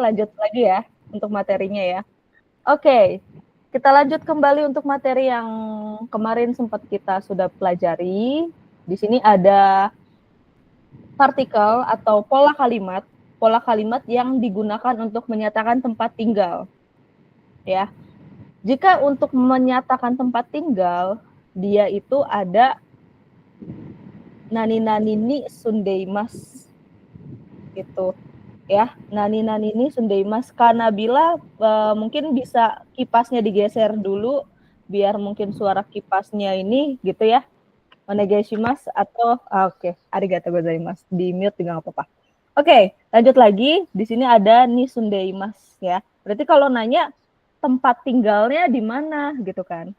lanjut lagi ya untuk materinya ya. Oke, kita lanjut kembali untuk materi yang kemarin sempat kita sudah pelajari. Di sini ada partikel atau pola kalimat yang digunakan untuk menyatakan tempat tinggal. Ya. Jika untuk menyatakan tempat tinggal, dia itu ada nani nanini sundeimas gitu ya. Nani nanini sundeimas. Kanabila mungkin bisa kipasnya digeser dulu biar mungkin suara kipasnya ini gitu ya. Onegaishimasu atau oke, arigatou gozaimasu. Di mute juga nggak apa-apa. Oke, lanjut lagi. Di sini ada ni sundeimasu ya. Berarti kalau nanya tempat tinggalnya di mana gitu kan.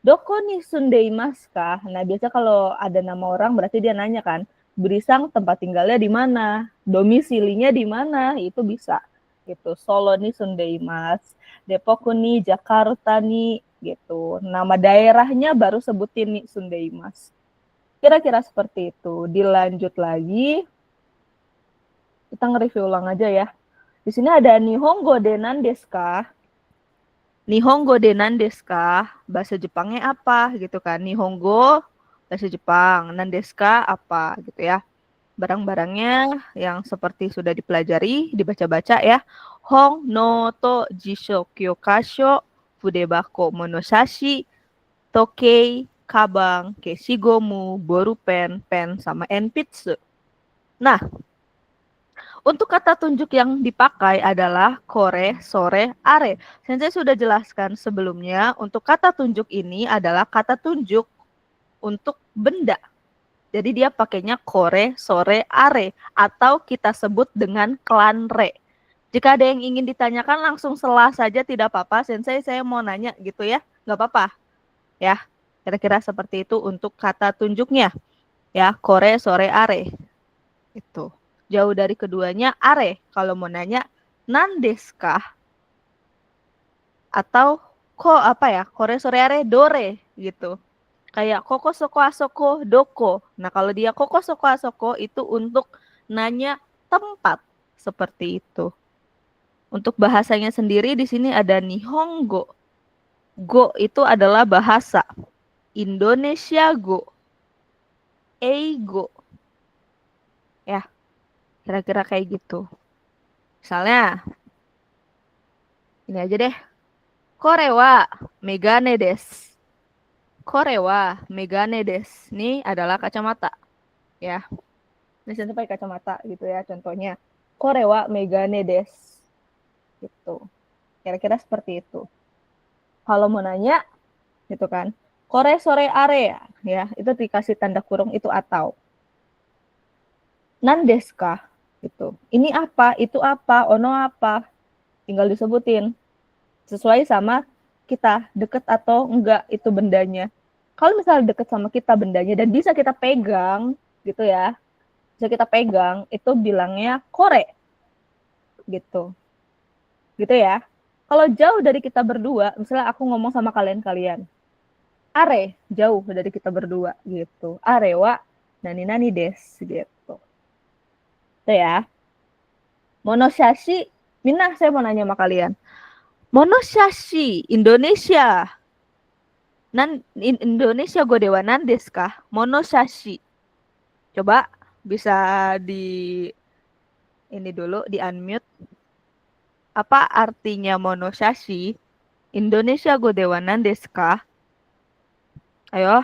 Doko ni sundeimasu kah? Nah, biasa kalau ada nama orang berarti dia nanya kan, Berisang tempat tinggalnya di mana? Domisilinya di mana? Itu bisa. Gitu. Solo ni sundeimasu, Depok ni Jakarta ni gitu. Nama daerahnya baru sebutin ni sundeimasu. Kira-kira seperti itu. Dilanjut lagi. Kita nge-review ulang aja ya. Di sini ada Nihongo de nandesu ka? Nihongo de nandesu ka? Bahasa Jepangnya apa gitu kan. Nihongo bahasa Jepang, nandesu ka apa gitu ya. Barang-barangnya yang seperti sudah dipelajari, dibaca-baca ya. Hong no to jisho kyokasho, fudebako monoshashi, tokei, kabang, keshigomu, borupen, pen, sama enpitsu. Nah, untuk kata tunjuk yang dipakai adalah kore, sore, are. Sensei sudah jelaskan sebelumnya, untuk kata tunjuk ini adalah kata tunjuk untuk benda. Jadi dia pakainya kore, sore, are. Atau kita sebut dengan klan re. Jika ada yang ingin ditanyakan langsung sela saja, tidak apa-apa. Sensei saya mau nanya gitu ya. Nggak apa-apa. Ya, kira-kira seperti itu untuk kata tunjuknya. Ya, kore, sore, are. Itu. Jauh dari keduanya are. Kalau mau nanya nandesu ka? Atau kore sore are dore gitu. Kayak koko soko asoko doko. Nah, kalau dia koko soko asoko itu untuk nanya tempat seperti itu. Untuk bahasanya sendiri di sini ada Nihongo. Go itu adalah bahasa. Indonesia go. Eigo. Ya, kira-kira kayak gitu. Misalnya, ini aja deh. Kore wa megane desu. Kore wa megane desu. Ini adalah kacamata. Ya. Ini sampai kacamata gitu ya contohnya. Kore wa megane desu. Gitu. Kira-kira seperti itu. Kalau mau nanya gitu kan. Kore sore area ya, itu dikasih tanda kurung itu atau. Nandesu ka? Gitu. Ini apa? Itu apa? Ono apa? Tinggal disebutin. Sesuai sama kita deket atau enggak itu bendanya. Kalau misalnya deket sama kita bendanya dan bisa kita pegang gitu ya, bisa kita pegang itu bilangnya kore gitu ya. Kalau jauh dari kita berdua, misalnya aku ngomong sama kalian are jauh dari kita berdua gitu, are wa nani des gitu. Itu ya. Monoshashi, Mina saya mau nanya sama kalian. Monoshashi Indonesia. Indonesia go dewa nandesu ka? Monoshashi. Coba bisa di ini dulu di unmute. Apa artinya monoshashi? Indonesia go dewa nandesu ka? Ayo,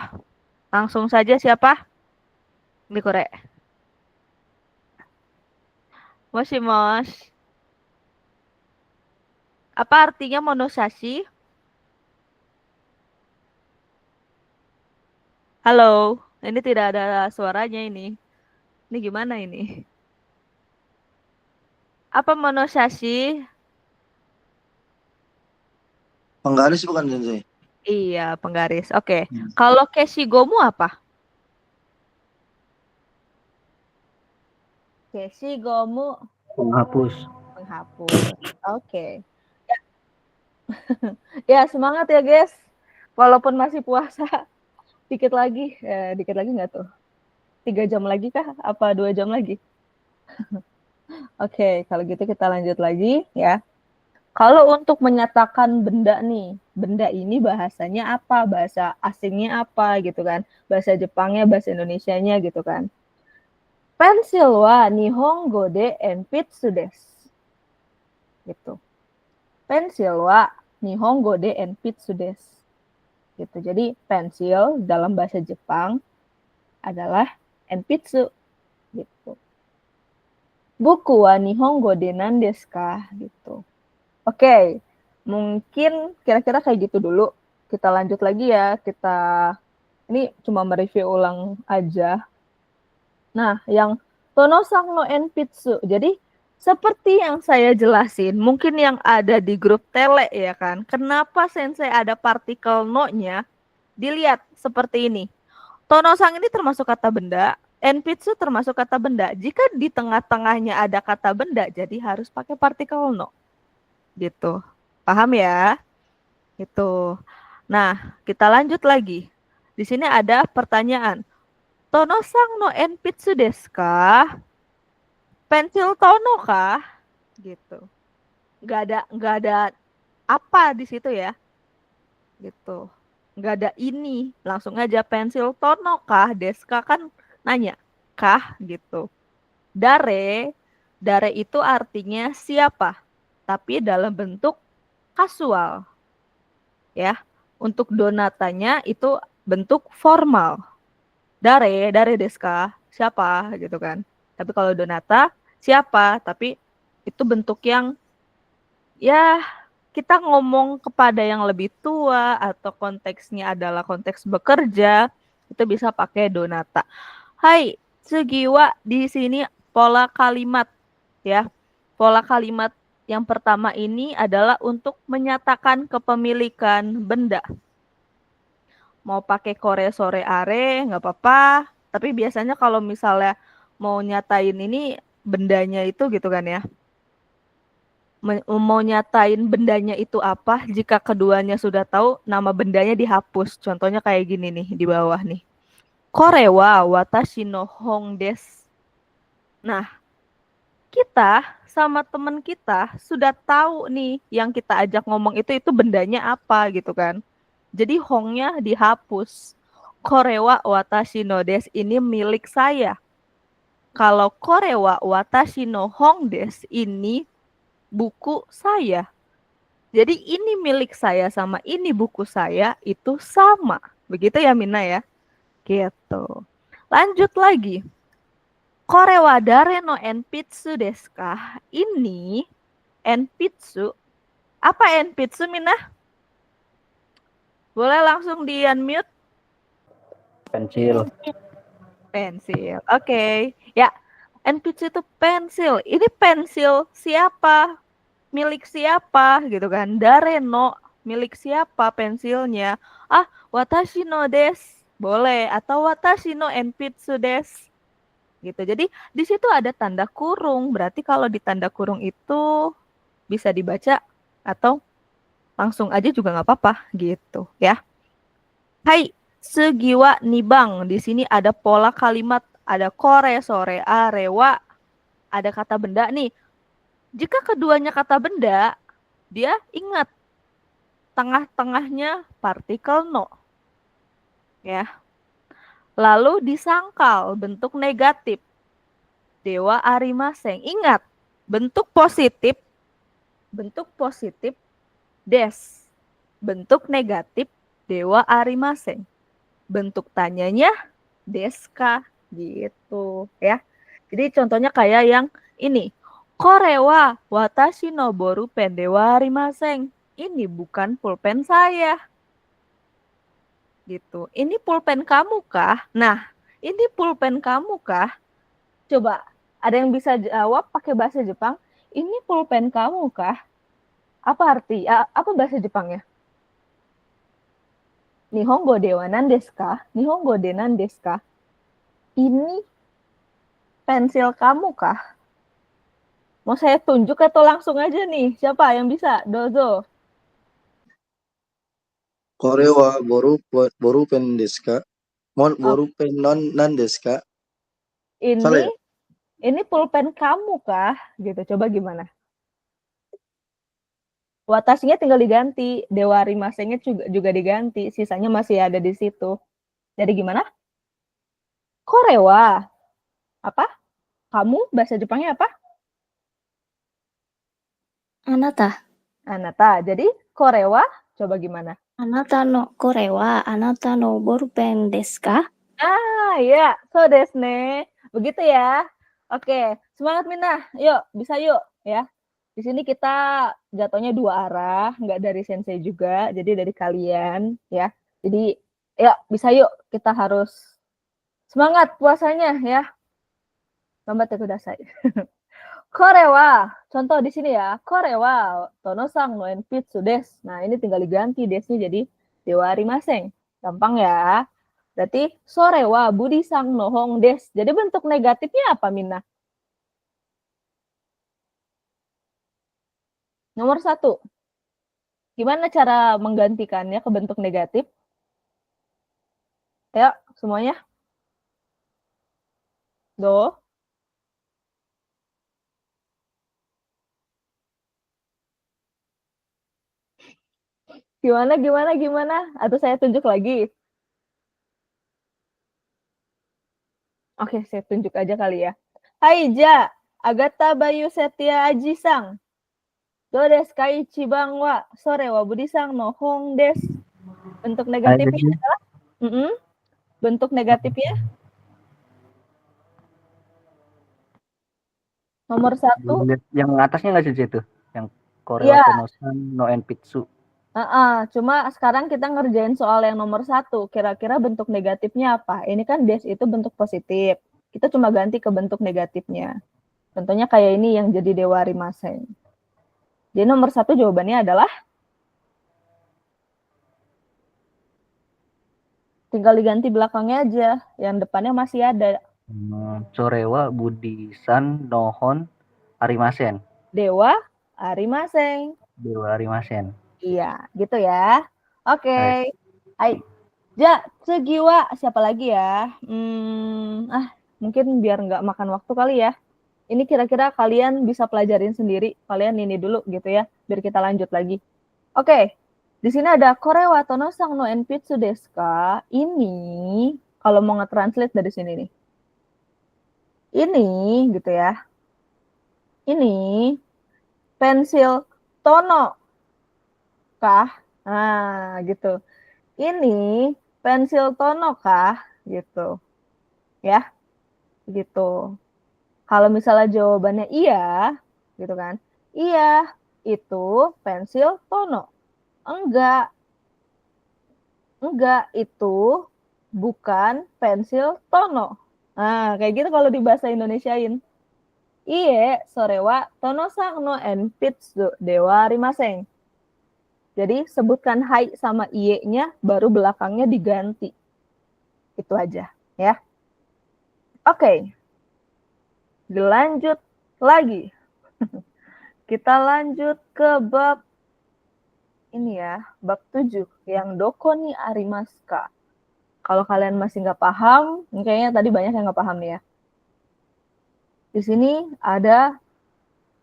langsung saja siapa? Ini korek. Moshi mosh. Apa artinya monoshashi? Halo, ini tidak ada suaranya ini. Ini gimana ini? Apa monoshashi? Penggaris bukan sensei? Iya, penggaris. Oke. Kalau keshigomu apa? Keshigomu Penghapus. menghapus. Oke. Ya. Ya, semangat ya, guys. Walaupun masih puasa, dikit lagi. Dikit lagi nggak tuh? 3 jam lagi kah? Apa 2 jam lagi? Oke, kalau gitu kita lanjut lagi ya. Kalau untuk menyatakan benda nih, benda ini bahasanya apa? Bahasa asingnya apa gitu kan? Bahasa Jepangnya, bahasa Indonesianya gitu kan. Pensil wa nihongo de enpitsu desu. Gitu. Pensil wa nihongo de enpitsu desu. Gitu. Jadi pensil dalam bahasa Jepang adalah enpitsu gitu. Buku wa nihongo de nan desu ka gitu. Oke, mungkin kira-kira kayak gitu dulu. Kita lanjut lagi ya. Ini cuma mereview ulang aja. Nah, yang Tonosang no Enpitsu. Jadi seperti yang saya jelasin, mungkin yang ada di grup tele ya kan. Kenapa Sensei ada partikel no-nya? Dilihat seperti ini. Tonosang ini termasuk kata benda, Enpitsu termasuk kata benda. Jika di tengah-tengahnya ada kata benda, jadi harus pakai partikel no. Gitu. Paham ya? Itu. Nah, kita lanjut lagi. Di sini ada pertanyaan. Tonosang no enpitsu desu ka? Pensil tono kah? Gitu. Nggak ada apa di situ ya. Gitu. Nggak ada ini. Langsung aja pensil tono kah? Deska kan nanya. Kah? Gitu. Dare. Dare itu artinya siapa. Tapi dalam bentuk kasual. Ya. Untuk donatanya itu bentuk formal. Dare deska, siapa gitu kan. Tapi kalau donata, siapa, tapi itu bentuk yang ya kita ngomong kepada yang lebih tua atau konteksnya adalah konteks bekerja, itu bisa pakai donata. Hai, Sugiwa di sini pola kalimat ya. Pola kalimat yang pertama ini adalah untuk menyatakan kepemilikan benda. Mau pakai kore sore are nggak apa-apa, tapi biasanya kalau misalnya mau nyatain ini bendanya itu gitu kan ya, mau nyatain bendanya itu apa, jika keduanya sudah tahu nama bendanya dihapus. Contohnya kayak gini nih di bawah nih, kore wa watashi no hong desu. Nah, kita sama temen kita sudah tahu nih yang kita ajak ngomong itu bendanya apa gitu kan. Jadi hongnya dihapus. Korewa watashi no desu ini milik saya. Kalau korewa watashi no hong desu ini buku saya. Jadi ini milik saya sama ini buku saya itu sama. Begitu ya Mina ya? Gitu. Lanjut lagi. Korewa dare no enpitsu desu ka? Ini enpitsu. Apa enpitsu Mina? Boleh langsung di unmute? Pensil. Pensil. Oke. Ya, enpitsu itu pensil. Ini pensil siapa? Milik siapa gitu kan? Dare no milik siapa pensilnya? Ah, watashi no desu. Boleh atau watashi no enpitsu desu. Gitu. Jadi di situ ada tanda kurung. Berarti kalau di tanda kurung itu bisa dibaca atau langsung aja juga nggak apa-apa gitu ya. Hai, Sugiwa Nibang. Di sini ada pola kalimat, ada kore, sore, arewa, ada kata benda nih. Jika keduanya kata benda, dia ingat tengah-tengahnya partikel no. Ya. Lalu disangkal bentuk negatif. Dewa arimaseng. Ingat, bentuk positif des. Bentuk negatif dewa arimaseng. Bentuk tanyanya deska gitu ya. Jadi contohnya kayak yang ini. Korewa watashi no boru pen dewa arimaseng. Ini bukan pulpen saya. Gitu. Ini pulpen kamu kah? Nah, ini pulpen kamu kah? Coba, ada yang bisa jawab pakai bahasa Jepang? Ini pulpen kamu kah? Apa arti? Apa bahasa Jepangnya? Nihongo de wa nan desu ka? Nihongo de nan desu ka? Ini pensil kamu kah? Mau saya tunjuk atau langsung aja nih? Siapa yang bisa? Dozo. Kore wa boru pen desu ka? Oh, Boru pen non nan desu ka? Salah ini ya? Ini pulpen kamu kah? Gitu. Coba gimana? Watashinya tinggal diganti, dewa rimasenya juga diganti, sisanya masih ada di situ. Jadi gimana? Korewa. Apa? Kamu bahasa Jepangnya apa? Anata. Anata. Jadi korewa coba gimana? Anata no kore wa anata no bolpen desu ka? Ya, so desu ne. Begitu ya. Oke, semangat Mina. Yuk, bisa yuk ya. Di sini kita jatuhnya dua arah, nggak dari sensei juga, jadi dari kalian ya. Jadi, yuk bisa yuk. Kita harus semangat puasanya ya. Gambatte kudasai. Kore wa, contoh di sini ya. Kore wa Tono-san no enpitsu desu. Nah, ini tinggal diganti desnya jadi dewa arimasen. Gampang ya. Berarti sore wa Budi-san no hong desu. Jadi bentuk negatifnya apa, Mina? Nomor 1. Gimana cara menggantikannya ke bentuk negatif? Ayo, semuanya. Do. Gimana? Atau saya tunjuk lagi? Oke, saya tunjuk aja kali ya. Hai, Ja. Agata Bayu Setia Aji-sang. Do desu ka ichiban wa sore wa Budi-san no hong desu. Bentuk negatifnya adalah bentuk negatifnya nomor 1. Yang atasnya nggak sih itu? Yang Korea Iya. Tonosan no Enpitsu. Cuma sekarang kita ngerjain soal yang nomor 1. Kira-kira bentuk negatifnya apa? Ini kan des itu bentuk positif. Kita cuma ganti ke bentuk negatifnya. Contohnya kayak ini yang jadi dewa rimasen. Jadi nomor 1 jawabannya adalah tinggal diganti belakangnya aja. Yang depannya masih ada. Sorewa Budi-san no hon arimasen. Dewa arimasen. Dewa arimasen. Iya, gitu ya. Oke. Hai. Ja, tsugi wa siapa lagi ya? Mungkin biar nggak makan waktu kali ya. Ini kira-kira kalian bisa pelajarin sendiri. Kalian ini dulu gitu ya, biar kita lanjut lagi. Oke. Di sini ada Kore wa Tono-san no enpitsu desu ka? Ini kalau mau nge-translate dari sini nih. Ini gitu ya. Ini pensil Tono kah? Nah, gitu. Ini pensil Tono kah? Gitu. Ya. Gitu. Kalau misalnya jawabannya iya, gitu kan. Iya, itu pensil Tono. Enggak, itu bukan pensil Tono. Nah, kayak gitu kalau di bahasa Indonesiain. Iye, sore wa Tono-san no enpitsu dewa arimasen. Jadi sebutkan hai sama iye-nya, baru belakangnya diganti. Itu aja, ya. Oke. Dilanjut lagi. Kita lanjut ke bab ini ya, bab 7 yang doko ni arimasu ka. Kalau kalian masih nggak paham, kayaknya tadi banyak yang nggak paham nih ya. Di sini ada,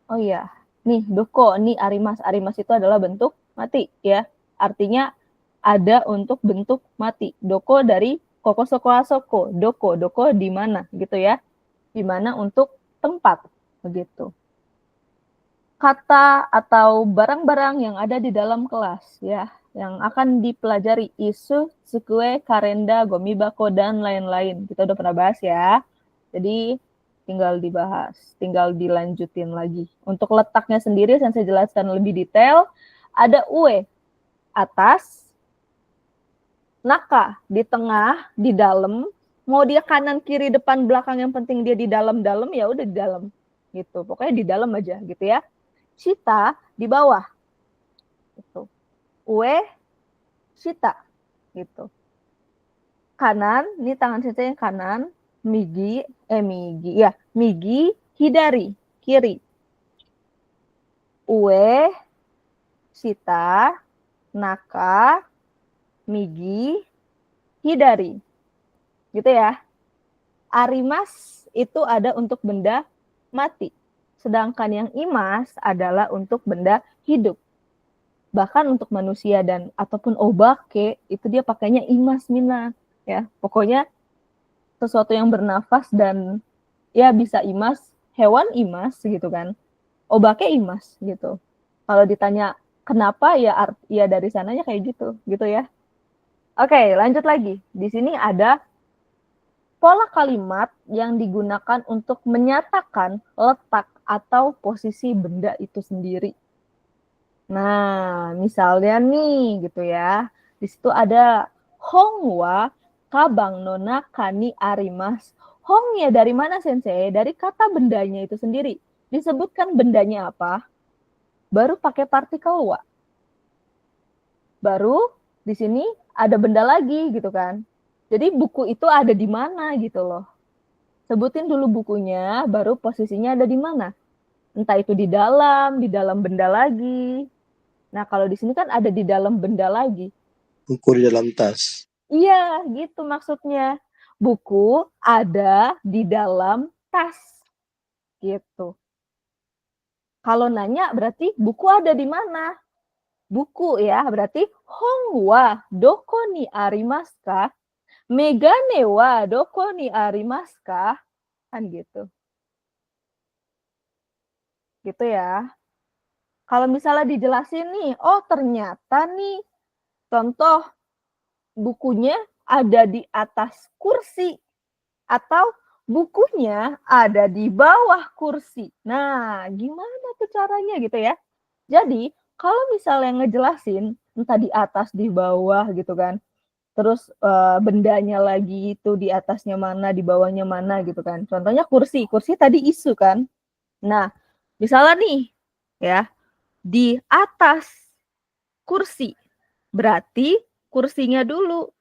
oh iya, nih doko ni arimas. Arimas itu adalah bentuk mati ya. Artinya ada untuk bentuk mati. Doko dari koko soko asoko. Doko di mana gitu ya. Di mana untuk tempat begitu. Kata atau barang-barang yang ada di dalam kelas ya, yang akan dipelajari isu, tsukue, karenda, gomibako, dan lain-lain. Kita udah pernah bahas ya. Jadi tinggal dibahas, tinggal dilanjutin lagi. Untuk letaknya sendiri saya jelaskan lebih detail. Ada ue atas, naka di tengah, di dalam. Mau dia kanan, kiri, depan, belakang, yang penting dia di dalam-dalam, ya udah di dalam. Gitu. Pokoknya di dalam aja gitu ya. Shita di bawah. Gitu. Ue, shita. Gitu. Kanan, ini tangan sensei yang kanan, migi, hidari, kiri. Ue, shita, naka, migi, hidari. Gitu ya. Arimas itu ada untuk benda mati. Sedangkan yang imas adalah untuk benda hidup. Bahkan untuk manusia dan ataupun obake itu dia pakainya imas mina ya. Pokoknya sesuatu yang bernafas dan ya bisa imas, hewan imas gitu kan. Obake imas gitu. Kalau ditanya kenapa ya ya dari sananya kayak gitu ya. Oke, lanjut lagi. Di sini ada pola kalimat yang digunakan untuk menyatakan letak atau posisi benda itu sendiri. Nah, misalnya nih gitu ya. Di situ ada Hongwa kabang nona kani arimas. Hongnya dari mana sensei? Dari kata bendanya itu sendiri. Disebutkan bendanya apa? Baru pakai partikel wa. Baru di sini ada benda lagi gitu kan. Jadi buku itu ada di mana gitu loh. Sebutin dulu bukunya, baru posisinya ada di mana. Entah itu di dalam benda lagi. Nah, kalau di sini kan ada di dalam benda lagi. Buku di dalam tas. Iya, gitu maksudnya. Buku ada di dalam tas. Gitu. Kalau nanya berarti buku ada di mana? Buku ya, berarti Hongwa doko ni arimasu ka? Megane wa doko ni arimasu ka? Kan gitu. Gitu ya. Kalau misalnya dijelasin nih, oh ternyata nih, contoh bukunya ada di atas kursi atau bukunya ada di bawah kursi. Nah, gimana tuh caranya gitu ya? Jadi, kalau misalnya ngejelasin entah di atas, di bawah gitu kan. Terus bendanya lagi itu di atasnya mana, di bawahnya mana gitu kan. Contohnya kursi. Kursi tadi isu kan. Nah, misalnya nih ya, di atas kursi. Berarti kursinya dulu.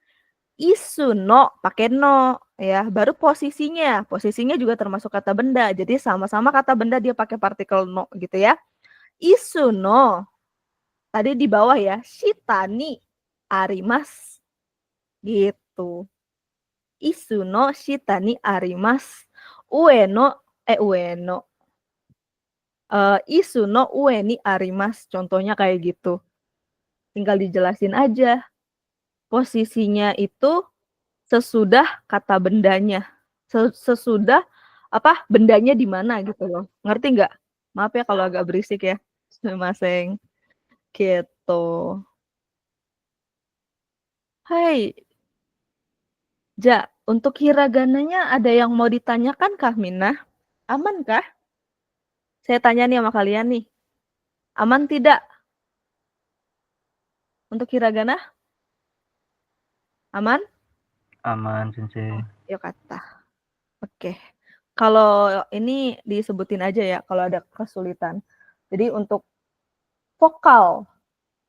Isu no, pakai no ya. Baru posisinya. Posisinya juga termasuk kata benda. Jadi sama-sama kata benda dia pakai partikel no gitu ya. Isu no. Tadi di bawah ya. Shitani arimas. Gitu. Isu no shitani arimas. Ueno. Isu no ue ni arimas. Contohnya kayak gitu. Tinggal dijelasin aja. Posisinya itu sesudah kata bendanya. Sesudah apa bendanya di mana gitu loh. Ngerti nggak? Maaf ya kalau agak berisik ya. Sumimasen. Gitu. Hai. Ja, untuk hiragananya ada yang mau ditanyakan kah, Minah? Aman kah? Saya tanya nih sama kalian nih. Aman tidak? Untuk hiragana? Aman? Aman, Sensei. Yuk kata. Oke. Kalau ini disebutin aja ya kalau ada kesulitan. Jadi untuk vokal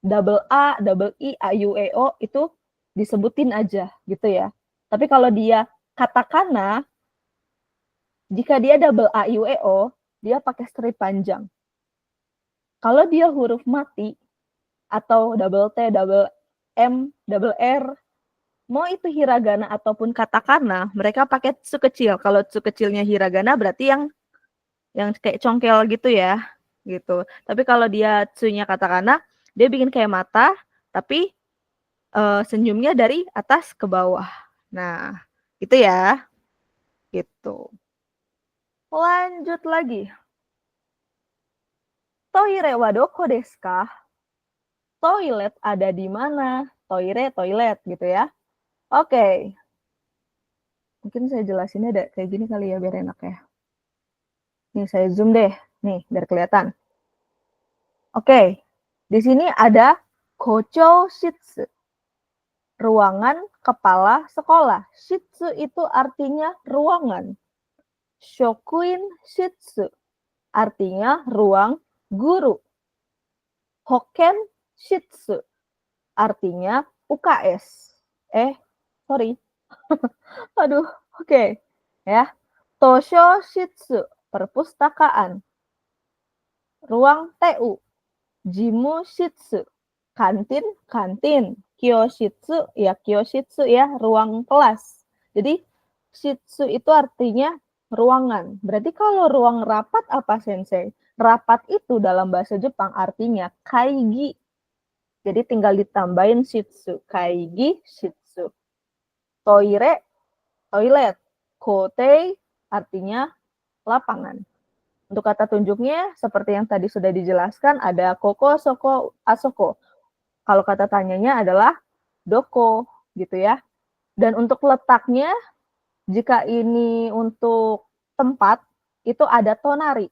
double A, double I, A, U, E, O itu disebutin aja gitu ya. Tapi kalau dia katakana, jika dia double A, U, E, O, dia pakai strip panjang. Kalau dia huruf mati atau double T, double M, double R, mau itu hiragana ataupun katakana, mereka pakai tsu kecil. Kalau tsu kecilnya hiragana berarti yang kayak congkel gitu ya, gitu. Tapi kalau dia tsunya katakana, dia bikin kayak mata, tapi senyumnya dari atas ke bawah. Nah, gitu ya. Gitu. Lanjut lagi. Toire wa doko desu ka? Toilet ada di mana? Toire, toilet gitu ya. Oke. Mungkin saya jelasinnya ada kayak gini kali ya biar enak ya. Nih saya zoom deh. Nih biar kelihatan. Oke. Di sini ada kocho shitsu. Ruangan kepala sekolah. Shitsu itu artinya ruangan. Shokuin shitsu artinya ruang guru. Hoken shitsu artinya UKS. Sorry. Aduh, oke. Ya. Tosho shitsu, perpustakaan. Ruang TU. Jimu shitsu, kantin. Kyoshitsu ya, ruang kelas. Jadi shitsu itu artinya ruangan. Berarti kalau ruang rapat apa sensei? Rapat itu dalam bahasa Jepang artinya kaigi. Jadi tinggal ditambahin shitsu. Kaigi, shitsu. Toire, toilet. Kotei artinya lapangan. Untuk kata tunjuknya, seperti yang tadi sudah dijelaskan, ada koko, soko, asoko. Kalau kata tanyanya adalah doko, gitu ya. Dan untuk letaknya, jika ini untuk tempat, itu ada tonari.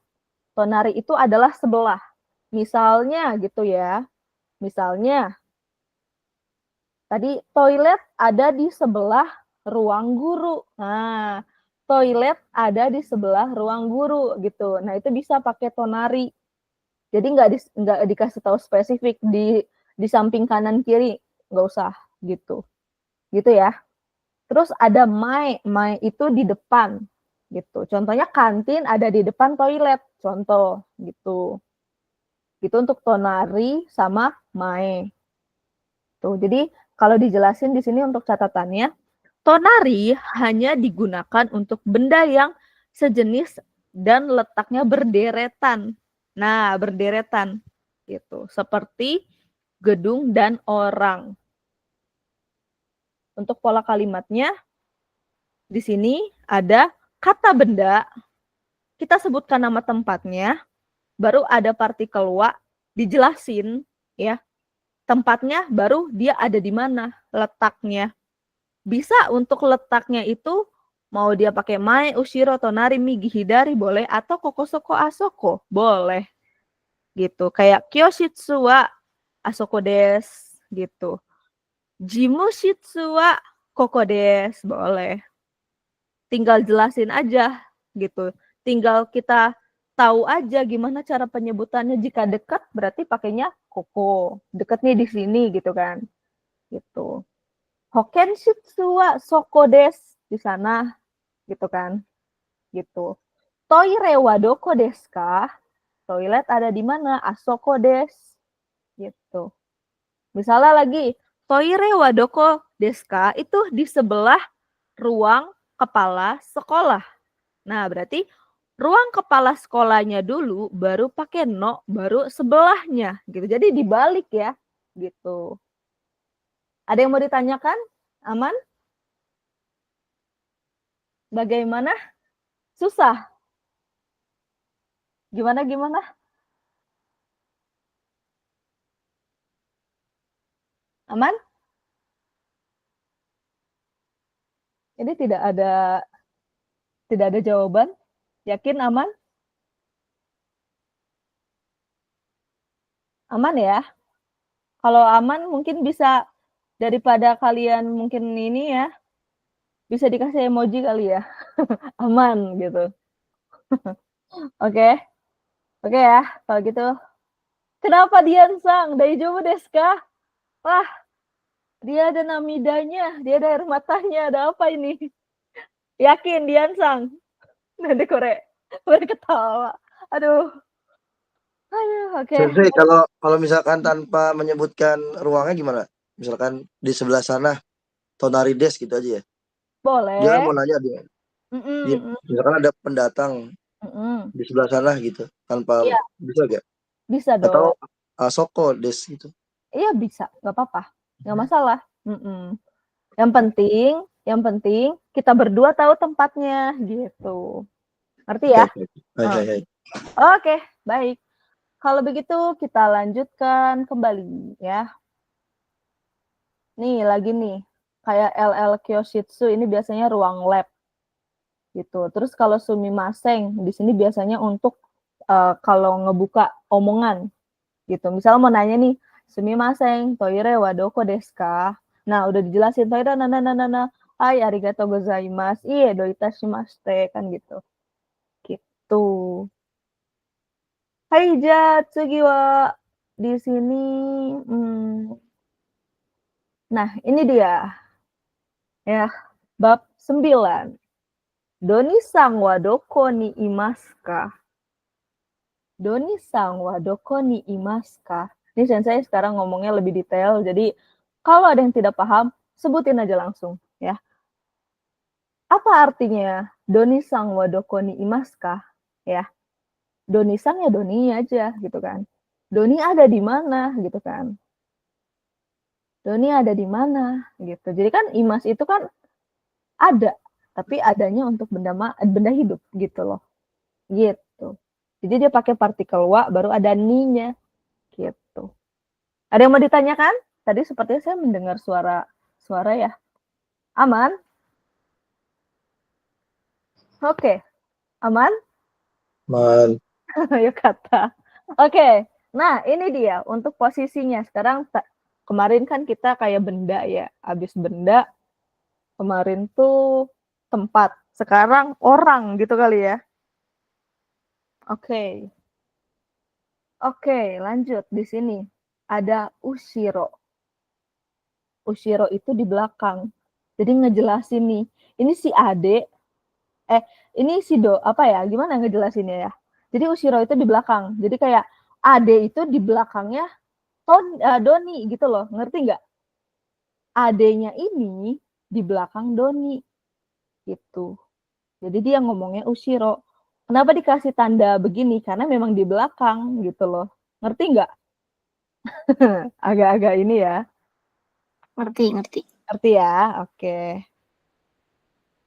Tonari itu adalah sebelah. Misalnya gitu ya. Misalnya, tadi toilet ada di sebelah ruang guru. Nah, toilet ada di sebelah ruang guru gitu. Nah, itu bisa pakai tonari. Jadi nggak dikasih tahu spesifik di samping kanan kiri, nggak usah gitu. Gitu ya. Terus ada mae itu di depan gitu. Contohnya kantin ada di depan toilet, contoh gitu. Itu untuk tonari sama mae. Tuh, jadi kalau dijelasin di sini untuk catatannya, tonari hanya digunakan untuk benda yang sejenis dan letaknya berderetan. Nah, berderetan gitu. Seperti gedung dan orang. Untuk pola kalimatnya, di sini ada kata benda, kita sebutkan nama tempatnya, baru ada partikel wa, dijelasin ya. Tempatnya baru dia ada di mana, letaknya. Bisa untuk letaknya itu mau dia pakai mae, ushiro, tonari, migi, hidari boleh, atau kokosoko, asoko boleh. Gitu. Kayak kyoshitsu wa asoko desu gitu. Jimushitsu wa koko desu boleh. Tinggal jelasin aja gitu. Tinggal kita tahu aja gimana cara penyebutannya. Jika dekat berarti pakainya koko. Dekatnya di sini gitu kan. Gitu. Hoken shitsu wa soko desu di sana gitu kan. Gitu. Toire wa doko desu ka? Toilet ada di mana? Asoko desu. Gitu. Misalnya lagi, toire wa doko desu ka? Itu di sebelah ruang kepala sekolah. Nah, berarti ruang kepala sekolahnya dulu, baru pakai no, baru sebelahnya. Gitu. Jadi dibalik ya. Gitu. Ada yang mau ditanyakan? Aman? Bagaimana? Susah? Gimana? Aman? Ini tidak ada jawaban? Yakin aman? Aman ya? Kalau aman mungkin bisa, daripada kalian mungkin ini ya, bisa dikasih emoji kali ya. Aman gitu. Oke. Oke ya, kalau gitu. Kenapa Dian-sang? Daijoubu desu ka? Wah, dia ada namidanya, dia ada air matanya, ada apa ini? Yakin Dian-sang? Nanti ketawa. Aduh. Oke. Sensei, kalau misalkan tanpa menyebutkan ruangnya gimana? Misalkan di sebelah sana tonari desk gitu aja ya. Dia kan Boleh. mau nanya dia. Misalkan ada pendatang di sebelah sana gitu, tanpa Iya. bisa gak? Bisa Atau dong. soko desk gitu. Iya bisa, nggak apa-apa, nggak masalah. Yang penting kita berdua tahu tempatnya gitu. Ngerti ya? Hai. Oke, baik. Kalau begitu kita lanjutkan kembali ya. Nih lagi nih, kayak LL Kyoshitsu ini biasanya ruang lab gitu. Terus kalau sumimasen di sini biasanya untuk kalau ngebuka omongan gitu. Misal mau nanya nih, sumimasen, toire wa doko desu ka? Nah, udah dijelasin toire hai arigatou gozaimasu. Iie do itashimashite kan gitu. Gitu. Hai, tsugi wa di sini. Nah, ini dia. Ya, bab 9. Doni-san wa doko ni imasu ka? Doni-san wa doko ni imasu ka? Ini sensei sekarang ngomongnya lebih detail. Jadi, kalau ada yang tidak paham, sebutin aja langsung ya. Apa artinya Doni-sang wa doko ni imasu ka? Ya. Doni-sang ya Doni aja gitu kan. Doni ada di mana gitu kan. Doni ada di mana gitu. Jadi kan imas itu kan ada, tapi adanya untuk benda hidup gitu loh. Gitu. Jadi dia pakai partikel wa baru ada ni-nya gitu. Ada yang mau ditanyakan? Tadi sepertinya saya mendengar suara ya. Aman? Oke. Aman? Man. Ayo kata. Oke. Nah, ini dia untuk posisinya. Sekarang kemarin kan kita kayak benda ya. Habis benda, kemarin tuh tempat. Sekarang orang gitu kali ya. Oke. Oke, lanjut di sini. Ada ushiro. Ushiro itu di belakang. Jadi ngejelasin nih. Ini si Ade. Ini si apa ya? Gimana ngejelasinnya ya? Jadi ushiro itu di belakang. Jadi kayak Ade itu di belakangnya Doni gitu loh. Ngerti nggak? Adenya ini di belakang Doni. Gitu. Jadi dia ngomongnya ushiro. Kenapa dikasih tanda begini? Karena memang di belakang gitu loh. Ngerti nggak? Agak-agak ini ya. Ngerti. Ngerti ya? Oke.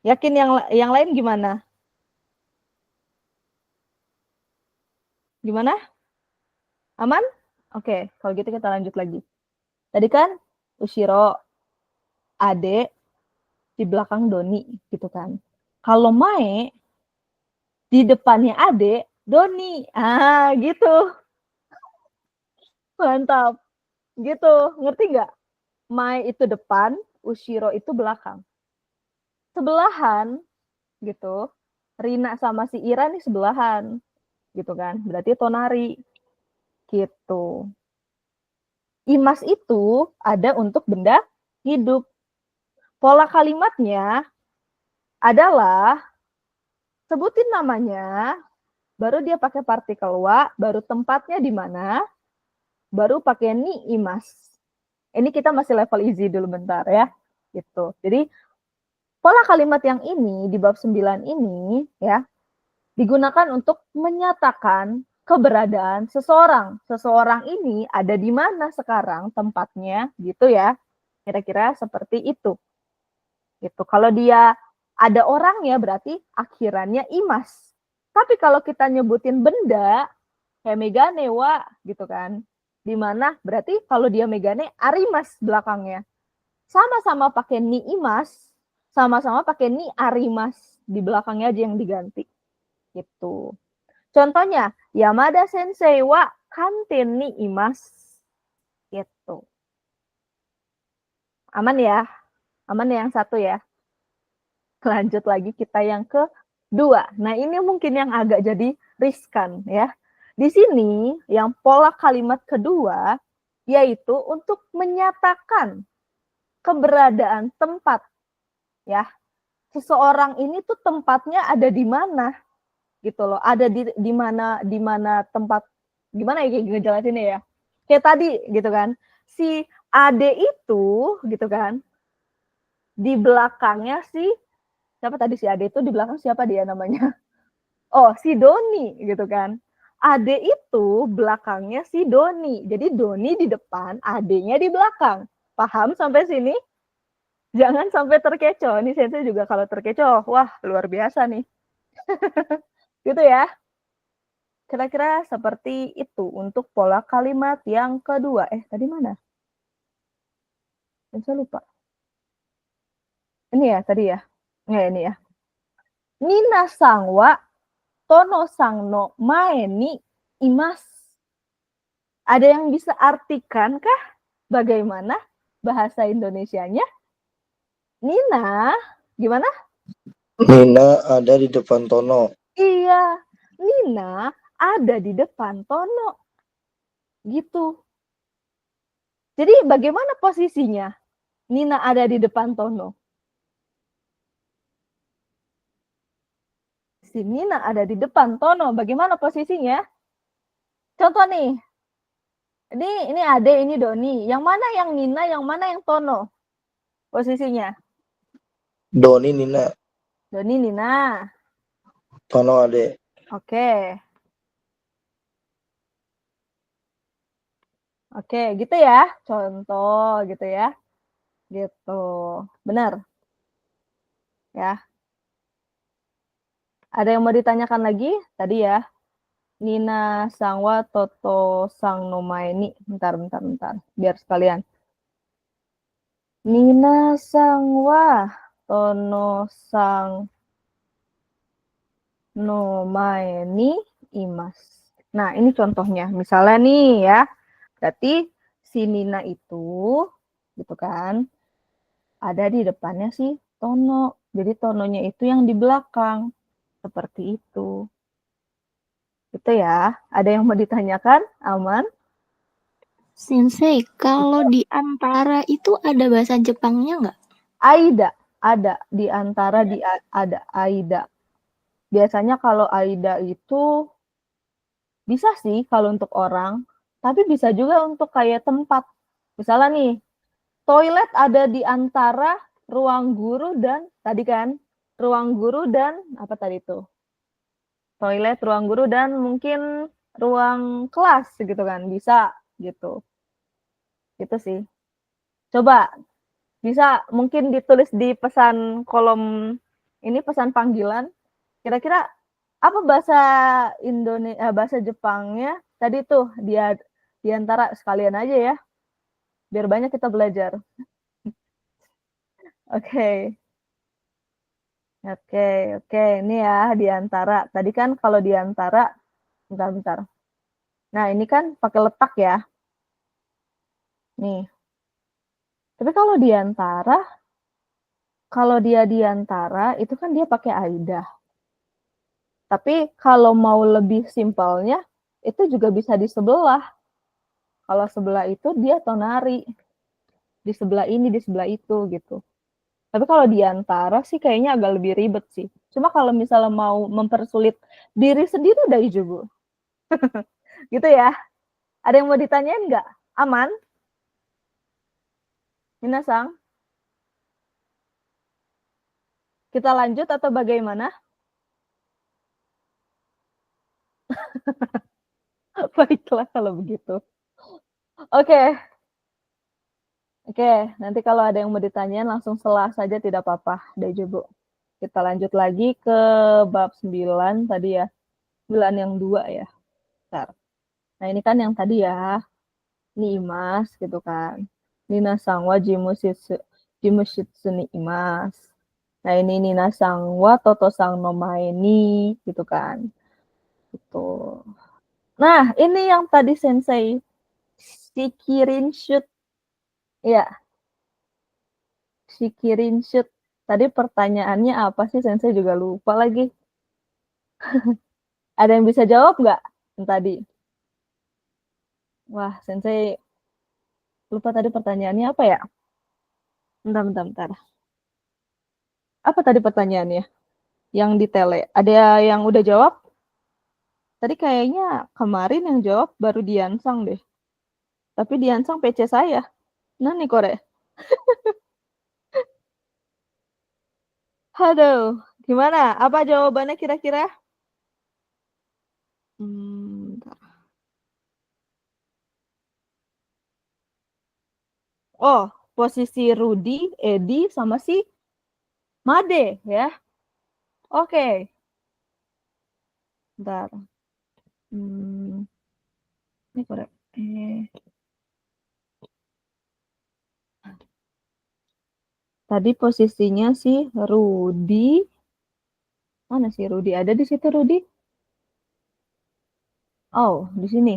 Yakin yang lain gimana? Gimana? Aman? Oke, kalau gitu kita lanjut lagi. Tadi kan ushiro, Ade, di belakang Doni gitu kan. Kalau Mae di depannya Ade, Doni. Gitu. Mantap. Gitu. Ngerti nggak? Mae itu depan, ushiro itu belakang. Sebelahan gitu. Rina sama si Ira nih sebelahan. Gitu kan. Berarti tonari. Gitu. Imas itu ada untuk benda hidup. Pola kalimatnya adalah sebutin namanya, baru dia pakai partikel wa, baru tempatnya di mana, baru pakai ni imas. Ini kita masih level easy dulu bentar ya. Gitu. Jadi pola kalimat yang ini di bab 9 ini ya digunakan untuk menyatakan keberadaan seseorang. Seseorang ini ada di mana sekarang tempatnya gitu ya. Kira-kira seperti itu. Gitu. Kalau dia ada orangnya berarti akhirannya imas. Tapi kalau kita nyebutin benda kayak megane wa gitu kan. Di mana berarti kalau dia megane arimas belakangnya. Sama-sama pakai ni imas, sama-sama pakai ni arimas di belakangnya aja yang diganti. Gitu. Contohnya, Yamada sensei wa kanten ni imas. Gitu. Aman ya? Aman yang satu ya? Lanjut lagi kita yang kedua. Nah, ini mungkin yang agak jadi riskan ya. Di sini yang pola kalimat kedua yaitu untuk menyatakan keberadaan tempat ya. Seseorang ini tuh tempatnya ada di mana gitu loh. Ada di mana tempat gimana ya ngejelasinnya ya. Kayak tadi gitu kan. Si Ade itu gitu kan. Di belakangnya siapa tadi si Ade itu di belakang siapa dia namanya? Oh, si Doni gitu kan. Ade itu belakangnya si Doni. Jadi Doni di depan, adenya di belakang. Paham sampai sini? Jangan sampai terkecoh. Ini sensei juga kalau terkecoh, wah luar biasa nih. Gitu ya. Kira-kira seperti itu untuk pola kalimat yang kedua. Tadi mana? Saya lupa. Ini ya tadi ya. Nggak ini ya. Nina sang wa tono sang no mae ni imas. Ada yang bisa artikan kah? Bagaimana bahasa Indonesianya? Nina, gimana? Nina ada di depan Tono. Iya, Nina ada di depan Tono. Gitu. Jadi bagaimana posisinya? Nina ada di depan Tono. Si Nina ada di depan Tono. Bagaimana posisinya? Contoh nih. Ini Ade, ini Doni. Yang mana yang Nina, yang mana yang Tono? Posisinya. Doni Nina. Doni Nina. Tono Ade. Oke. Oke, gitu ya. Contoh gitu ya. Gitu. Benar ya. Ada yang mau ditanyakan lagi? Tadi ya. Nina Sangwa Toto Sang Nomaeni. Bentar. Biar sekalian. Nina Sangwa Tono Sang Nomaeni Imas. Nah, ini contohnya. Misalnya nih ya. Berarti si Nina itu gitu kan. Ada di depannya si Tono. Jadi Tononya itu yang di belakang. Seperti itu. Itu ya. Ada yang mau ditanyakan? Aman? Sensei, kalau di antara itu ada bahasa Jepangnya nggak? Aida. Ada. Di antara ada Aida. Biasanya kalau Aida itu bisa sih kalau untuk orang. Tapi bisa juga untuk kayak tempat. Misalnya nih. Toilet ada di antara ruang guru dan tadi kan ruang guru dan apa tadi itu? Toilet, ruang guru dan mungkin ruang kelas gitu kan. Bisa gitu. Itu sih. Coba bisa mungkin ditulis di pesan kolom ini pesan panggilan. Kira-kira apa bahasa bahasa Jepangnya tadi tuh dia di antara sekalian aja ya. Biar banyak kita belajar. Oke. Oke. Ini ya di antara. Tadi kan kalau di antara, bentar. Nah, ini kan pakai letak ya. Nih. Tapi kalau di antara, kalau dia di antara, itu kan dia pakai Aida. Tapi kalau mau lebih simpelnya, itu juga bisa di sebelah. Kalau sebelah itu dia tonari. Di sebelah ini, di sebelah itu gitu. Tapi kalau di antara sih kayaknya agak lebih ribet sih. Cuma kalau misalnya mau mempersulit diri sendiri udah Bu. Gitu ya. Ada yang mau ditanyain nggak? Aman? Minasang? Kita lanjut atau bagaimana? Baiklah kalau begitu. Oke. Nanti kalau ada yang mau ditanyain langsung selah saja tidak apa-apa. Bu. Kita lanjut lagi ke bab 9 tadi ya. 9 yang 2 ya. Bentar. Nah ini kan yang tadi ya. Ni imas gitu kan. Ninasang wa jimushitsu ni imas. Nah ini ninasang wa totosang no mae ni gitu kan. Gitu. Nah ini yang tadi sensei Shikirin shoot. Ya. Shikirin shoot. Tadi pertanyaannya apa sih sensei juga lupa lagi. Ada yang bisa jawab nggak tadi? Wah, sensei lupa tadi pertanyaannya apa ya? Bentar. Apa tadi pertanyaannya? Yang di tele. Ada yang udah jawab? Tadi kayaknya kemarin yang jawab baru Diansang deh. Tapi Diansang PC saya. Nah nih Kore. Aduh, gimana? Apa jawabannya kira-kira? Oh, posisi Rudy, Edi, sama si Made ya. Oke. Bentar. Ini korek. Tadi posisinya si Rudy. Mana sih Rudy? Ada di situ Rudy? Oh, di sini.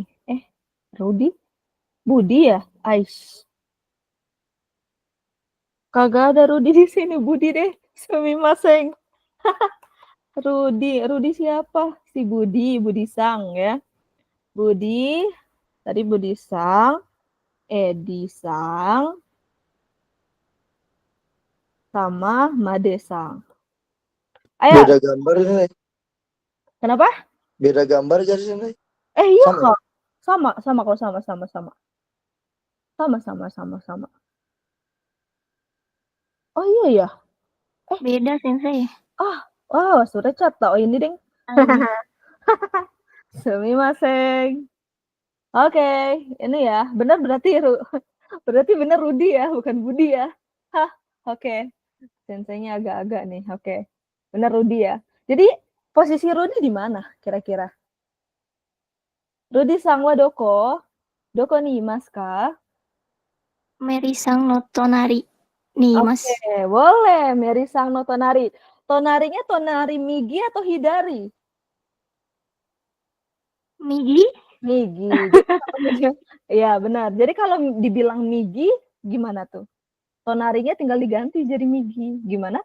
Rudy? Budi ya? Ais. Kagak ada Rudy di sini. Budi deh. Sumimasen. Rudy siapa? Si Budi Sang ya. Budi, tadi Budi Sang, Edi Sang, sama Made Sang. Ayo. Beda gambar ini. Kenapa? Beda gambar jadi sini. Iya Sama. kok. Sama kok sama. Sama. Oh iya ya. Beda, Sensei. Oh, surecatta. Oh, ini deng. Lagi. Sumimasen. Oke, ini ya. Benar berarti berarti benar Rudi ya, bukan Budi ya. Hah, oke. Senseinya agak-agak nih. Oke. Benar Rudi ya. Jadi posisi Rudi di mana kira-kira? Rudi sang wa doko? Doko ni imasu ka? Meri-san no tonari ni imasu. Oke, boleh. Meri-san no tonari. Tonarinya tonari migi atau hidari? Migi? Migi. Jadi kalau iya benar. Jadi kalau dibilang migi gimana tuh? Tonarinya tinggal diganti jadi migi. Gimana?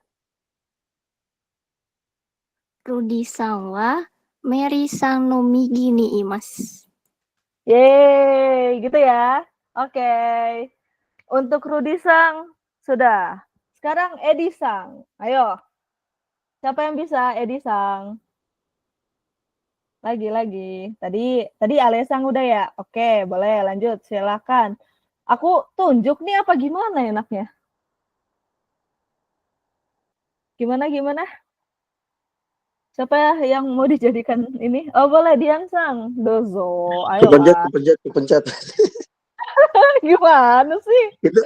Rudi-san wa Meri-san no migi ni imasu. Yeay, gitu ya. Oke. Untuk Rudi Sang sudah. Sekarang Edi Sang. Ayo. Siapa yang bisa? Edi Sang. Lagi. Tadi Ale Sang udah ya. Oke, boleh lanjut. Silakan. Aku tunjuk nih apa gimana enaknya? Gimana? Siapa yang mau dijadikan ini? Oh, boleh Dian Sang. Dozo. Ayolah. Kepencet. Gimana sih? Itu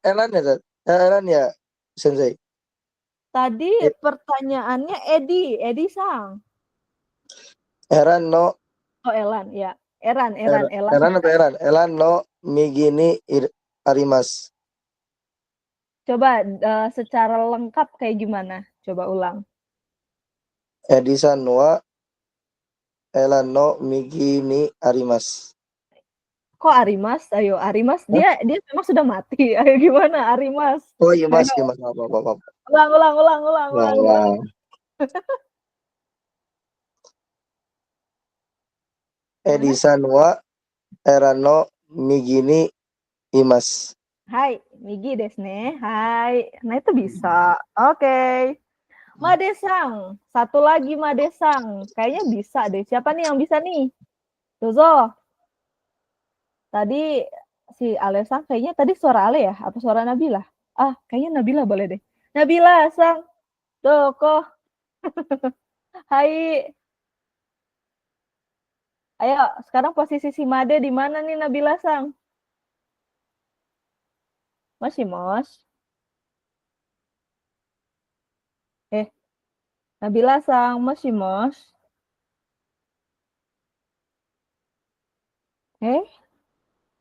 Elan ya, Tat? Elan ya, Sensei. Tadi pertanyaannya Edi Sang. Eran no Oh, Elan, ya. Eran. Elan no migi ni arimas. Coba secara lengkap kayak gimana? Coba ulang. Edisan wa Elan no migi ni arimas. Kok Arimas? Ayo, Arimas. Dia memang sudah mati. Ayo gimana Arimas? Oh iya mas, Ayo. apa. Ulang. Edisan wa Eran no migi ni imas. Hai, Migi desu ne. Hai. Nah, itu bisa. Oke. Madesang. Satu lagi Madesang. Kayaknya bisa deh. Siapa nih yang bisa nih? Dozo. Tadi si Alesang kayaknya tadi suara Ale ya? Apa suara Nabila? Kayaknya Nabila boleh deh. Nabila, Sang. Doko. Hai. Ayo, sekarang posisi si Made di mana nih Nabila Sang? Mos. Nabila Sang, mos.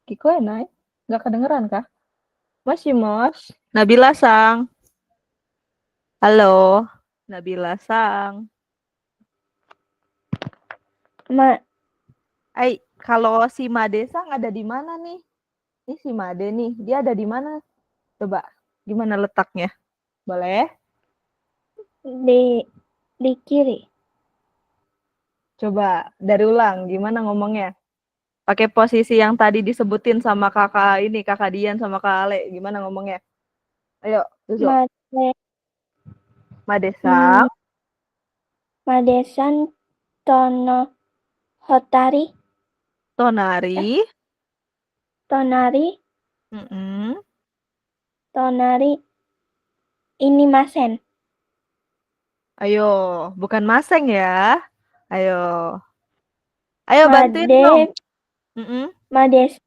Kikoenai? Nggak kedengeran kah? Mos. Nabila Sang. Halo, Nabila Sang. Kalau si Made Sang ada di mana nih? Ini si Made nih, dia ada di mana? Coba, gimana letaknya? Boleh? Di kiri. Coba dari ulang, gimana ngomongnya? Pakai posisi yang tadi disebutin sama kakak Dian sama Kak Ale. Gimana ngomongnya? Ayo, Zuzu. Madesang. Madesan tono hotari. Tonari. Tonari ini masen. Ayo, bukan maseng ya. Ayo bantuin dong. Madesan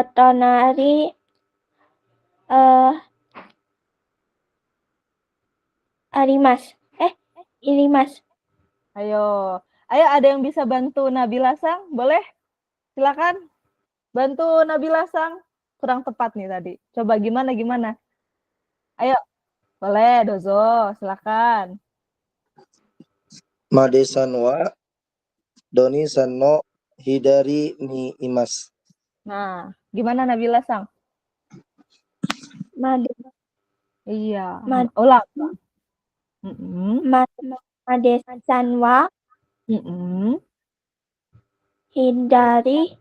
tonari. Arimas. Irimas. Ayo ada yang bisa bantu Nabila Sang? Boleh? Silakan. Bantu Nabila Sang. Kurang tepat nih tadi. Coba gimana? Ayo. Boleh, Dozo. Silakan. Madesan wa Doni-san no hidari ni imas. Nah, gimana Nabila Sang? Iya. Ulang. Madesan wa hidari.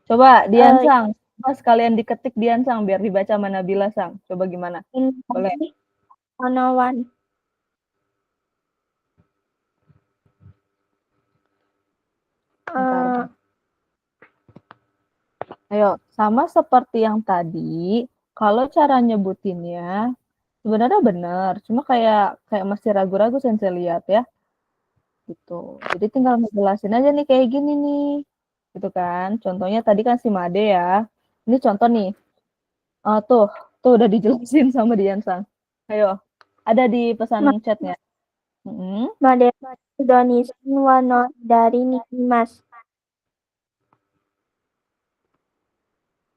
Coba Dian Sang. Coba sekalian diketik Dian Sang biar dibaca sama Nabila Sang. Coba gimana? Boleh. Onowan. Bentar. Ayo, sama seperti yang tadi, kalau cara nyebutinnya sebenarnya benar, cuma kayak masih ragu-ragu Sensei lihat ya, gitu. Jadi tinggal ngejelasin aja nih kayak gini nih, gitu kan. Contohnya tadi kan si Made ya. Ini contoh nih. Tuh udah dijelasin sama Dian Sang. Ayo, ada di pesan chatnya. Made Donisan wa no hidari ni imasu.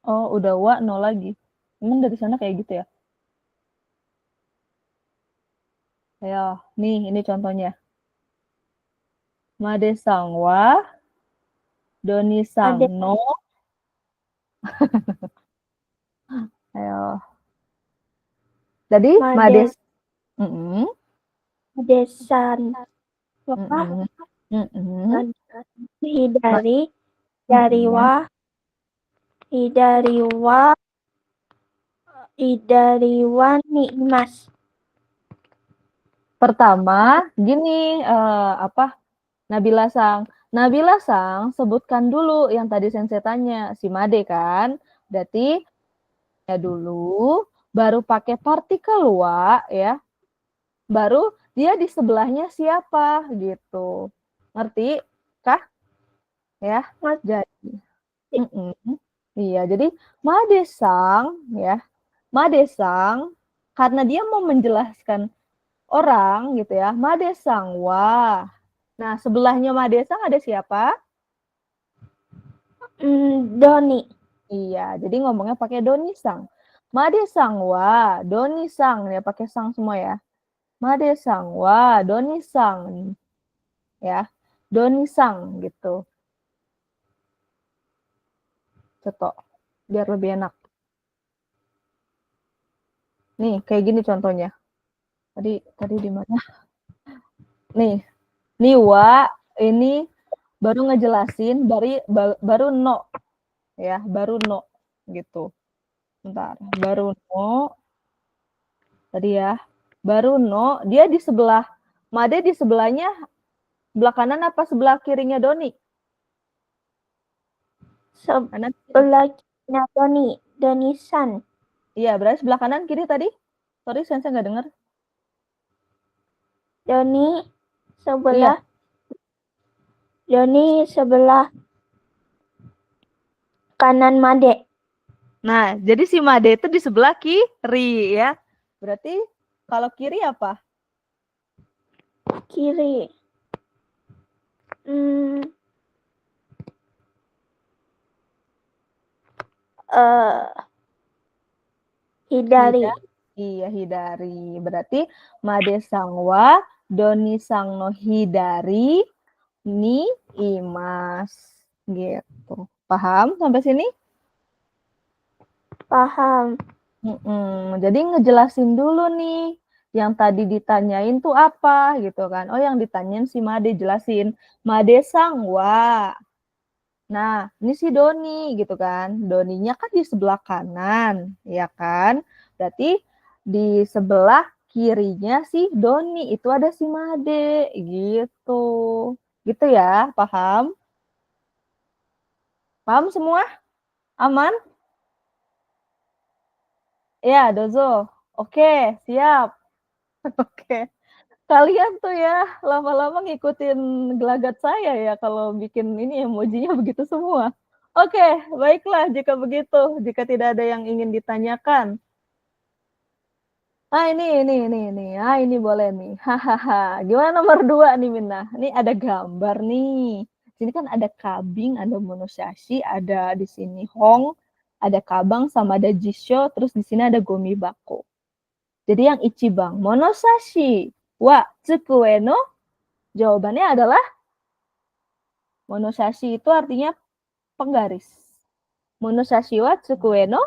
Oh, udah wa no lagi. Emang dari sana kayak gitu ya? Ayo, nih ini contohnya. Made-san wa Doni-san no. Ayo. Jadi Made. Madesan wa hidari wa ni imasu. Pertama, gini, Nabila Sang sebutkan dulu yang tadi Sensei tanya, si Made kan. Berarti ya dulu, baru pakai partikel wa ya. Baru dia di sebelahnya siapa gitu. Ngerti kah? Ya. Jadi iya, jadi Made-sang ya. Made-sang karena dia mau menjelaskan orang gitu ya, Made-sang wa. Nah, sebelahnya Made-sang ada siapa? Doni. Iya, jadi ngomongnya pakai Doni-sang. Made-sang wa, Doni-sang ya, pakai sang semua ya. Made-sang wa, Doni-sang ya. Doni-sang gitu. Cetok, biar lebih enak. Nih, kayak gini contohnya. Tadi di mana? Nih wa ini baru ngejelasin baru no ya, baru no gitu. Bentar, baru no tadi ya. Baru no, dia di sebelah Made di sebelahnya sebelah kanan apa sebelah kirinya Doni? Sebelah kirinya Doni-san. Iya, berarti sebelah kanan kiri tadi? Sorry, Sensei nggak dengar. Doni sebelah kanan Made. Nah, jadi si Made itu di sebelah kiri ya. Berarti kalau kiri apa? Kiri. Hidari. Iya, hidari. Berarti Made-sang wa Doni-sang no hidari ni imas. Gitu. Paham sampai sini? Paham. Jadi ngejelasin dulu nih. Yang tadi ditanyain tuh apa gitu kan. Oh, yang ditanyain si Made, jelasin. Made-sang wa. Nah, ini si Doni gitu kan. Doninya kan di sebelah kanan, ya kan? Berarti di sebelah kirinya si Doni itu ada si Made gitu. Gitu ya, paham? Paham semua? Aman? Ya, Dozo. Oke, siap. Oke. Kalian tuh ya lama-lama ngikutin gelagat saya ya kalau bikin ini emojinya begitu semua. Oke, baiklah jika begitu. Jika tidak ada yang ingin ditanyakan. Ini boleh nih. Hahaha. Gimana nomor 2 nih, Minna? Ini ada gambar nih. Sini kan ada Kabing, ada Monosashi, ada di sini Hong, ada Kabang sama ada Jisho, terus di sini ada Gomibako. Jadi yang Ichibang Monosashi wa tsukue no jawabannya adalah Monosashi itu artinya penggaris. Monosashi wa tsukue no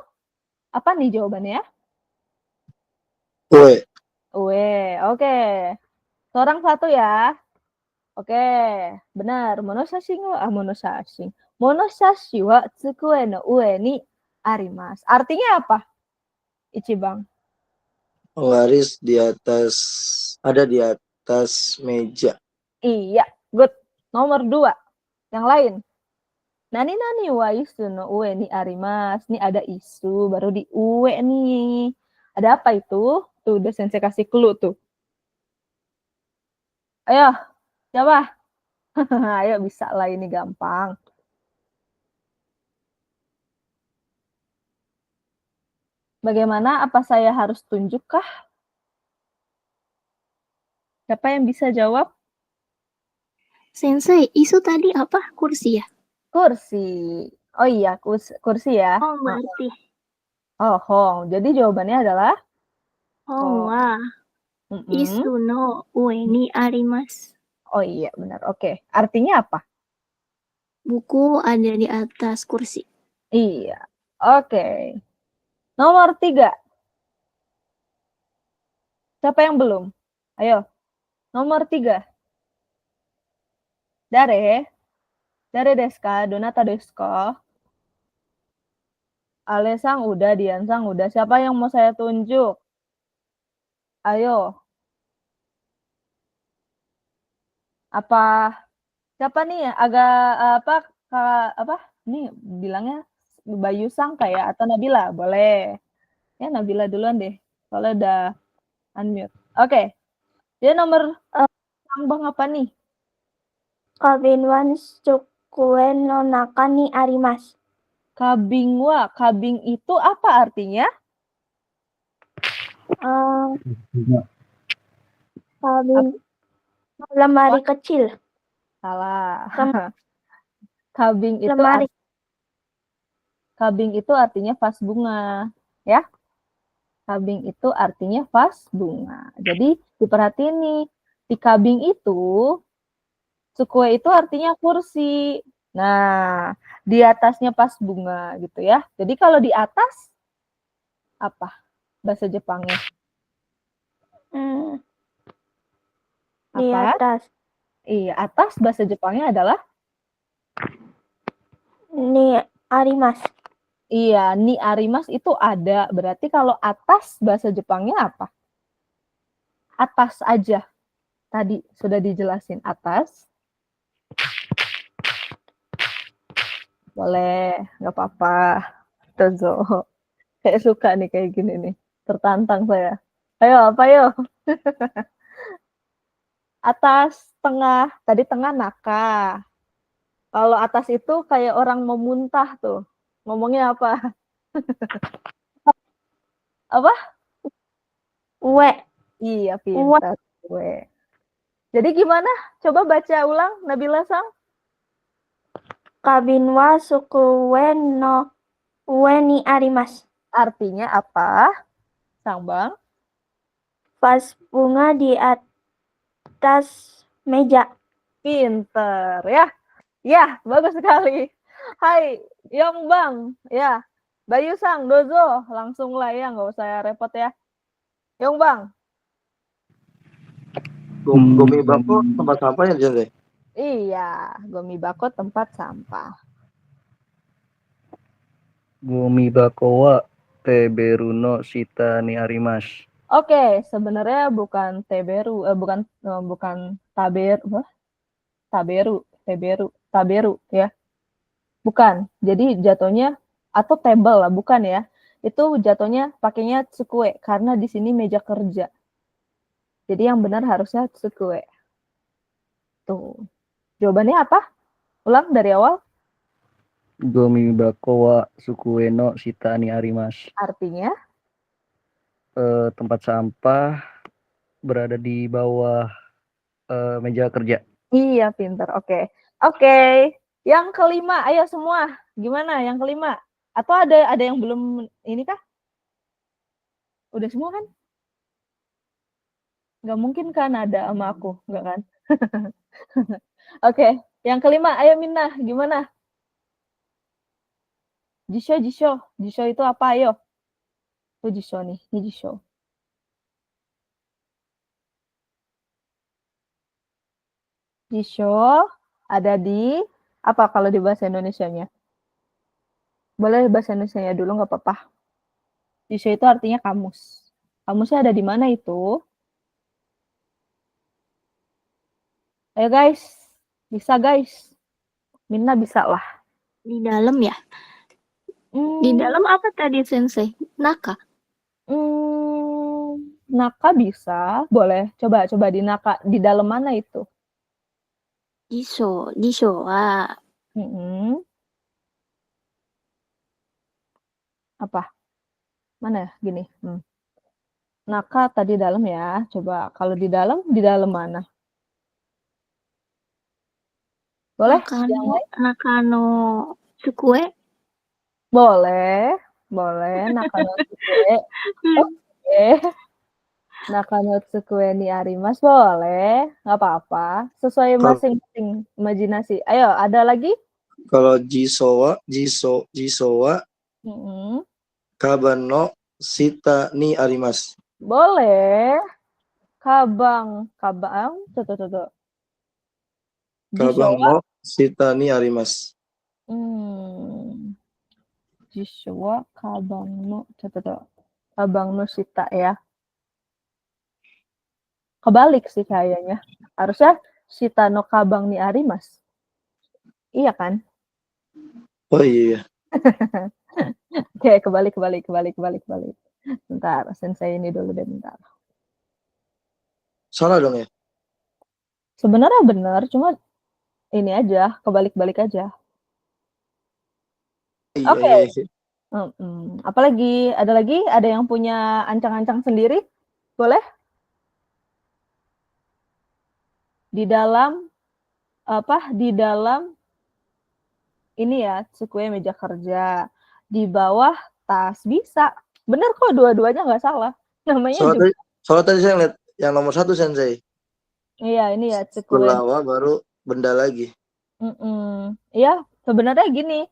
apa nih jawabannya? Ue, oke. Seorang satu ya. Oke, benar. Monosashi wa tsukue no ue ni arimasu. Artinya apa? Ichibang. Penggaris ada di atas meja. Iya, good. Nomor 2. Yang lain. Nani wa isu no ue ni arimas. Nih ada isu, baru di ue nih. Ada apa itu? Tuh, udah sensei kasih clue tuh. Ayo, siapa? Ayo, bisa lah, ini gampang. Bagaimana? Apa saya harus tunjukkah? Siapa yang bisa jawab? Sensei, isu tadi apa? Kursi ya? Kursi. Oh iya, kursi ya. Oh, berarti. Oh, hong. Jadi jawabannya adalah Oh, wah. mm-mm. Isu no ue ni arimasu. Oh iya, benar. Oke. Artinya apa? Buku ada di atas kursi. Iya. Oke. Nomor 3. Siapa yang belum? Ayo. Nomor 3. Dare desu ka? Donata desu ka? Ale-sang udah, Dian-sang udah. Siapa yang mau saya tunjuk? Ayo. Apa siapa nih agak apa? Nih bilangnya Bayu-sang kayak atau Nabila? Boleh. Ya Nabila duluan deh. Soalnya udah unmute. Oke. Dia nomor Bang apa nih? Kabin Shukuen no naka ni arimasu. Kabingwa. Kabing itu apa artinya? Kabin lemari kecil. Salah. Kabing itu Lemari. kabing itu artinya vas bunga, ya. Kabing itu artinya vas bunga. Jadi diperhatiin nih, di kabing itu sukue itu artinya kursi. Nah, di atasnya vas bunga gitu ya. Jadi kalau di atas apa bahasa Jepangnya? Di Apa? atas. Iya, atas bahasa Jepangnya adalah Ni arimasu. iya, ni arimas itu ada. Berarti kalau atas bahasa Jepangnya apa? Atas aja. Tadi sudah dijelasin atas. Boleh, nggak apa-apa. Dozo. Kayak suka nih kayak gini nih. Tertantang saya. Ayo, apa yo? Atas, tengah. Tadi tengah naka. Kalau atas itu kayak orang mau muntah tuh. Ngomongnya apa? Apa? Ue. Iya, pintar. Gue. Jadi gimana? Coba baca ulang, Nabila Sang. Kabin wa Shukuen no ue ni arimasu. Artinya apa? Sang Bang. Vas bunga di atas meja. Pinter ya. Ya, bagus sekali. Hai, Yong Bang. Ya. Bayu Sang, Dozo. Langsung lah ya, nggak usah repot ya. Yong Bang. Gomi bako tempat sampah ya Jende? Iya, gomi bako tempat sampah. Gomi bako wa teberu no shita ni arimasu. Oke, sebenarnya bukan teberu, bukan taberu ya. Bukan. Jadi jatuhnya atau table lah, bukan ya. Itu jatuhnya pakainya tsukue karena di sini meja kerja. Jadi yang benar harusnya tsukue. Tuh. Jawabannya apa? Ulang dari awal. Gomi bako wa sukue no shita ni arimasu. Artinya? Tempat sampah berada di bawah meja kerja. Iya, pinter. Oke. Yang kelima, ayo semua. Gimana yang kelima? Atau ada yang belum ini kah? Udah semua kan? Nggak mungkin kan ada sama aku, nggak kan? Oke, yang kelima, ayo Minna, gimana? Jisho itu apa? Ayo. Tuh Jisho nih, ini Jisho. Jisho ada di apa kalau di bahasa Indonesianya? Boleh bahasa Indonesianya dulu nggak apa-apa. Jisho itu artinya kamus. Kamusnya ada di mana itu? Ayo guys, bisa guys. Minna bisa lah. Di dalam ya? Di dalam apa tadi Sensei? Naka? Naka bisa, boleh. Coba di naka, di dalam mana itu? Jisho wa Mm-mm. Apa? Mana ya? Gini. Naka tadi dalam ya. Coba kalau di dalam mana? Boleh? Yang lain? Nakano Tsukue. Boleh. Naka no tsukue. Oke. Naka no tsukue ni arimasu. Boleh. Nggak apa-apa. Sesuai Kalau masing-masing imajinasi. Ayo, ada lagi? kalau Jisowa Mm-mm. Kaban no Shita ni arimasu. Boleh. Kabang. Tuh. Kabang Jishowa. no Shita ni arimasu. Jishowa kabang no. Kabang no shita ya. Kebalik sih kayaknya. Harusnya shita no kabang ni arimasu. Iya kan? Oh iya. Oke, kebalik. Bentar, sensei ini dulu deh, bentar. Salah dong ya? Sebenarnya benar, cuma ini aja, kebalik-balik aja. Iya, Oke. iya. Apalagi? Ada lagi? Ada yang punya ancang-ancang sendiri? Boleh? Di dalam ini ya, tsukue meja kerja. Di bawah tas bisa. Bener kok, dua-duanya nggak salah. Namanya juga. Soalnya tadi saya lihat yang nomor 1 Sensei. Iya, ini ya tsukue. Belawa baru benda lagi. Iya, sebenarnya gini,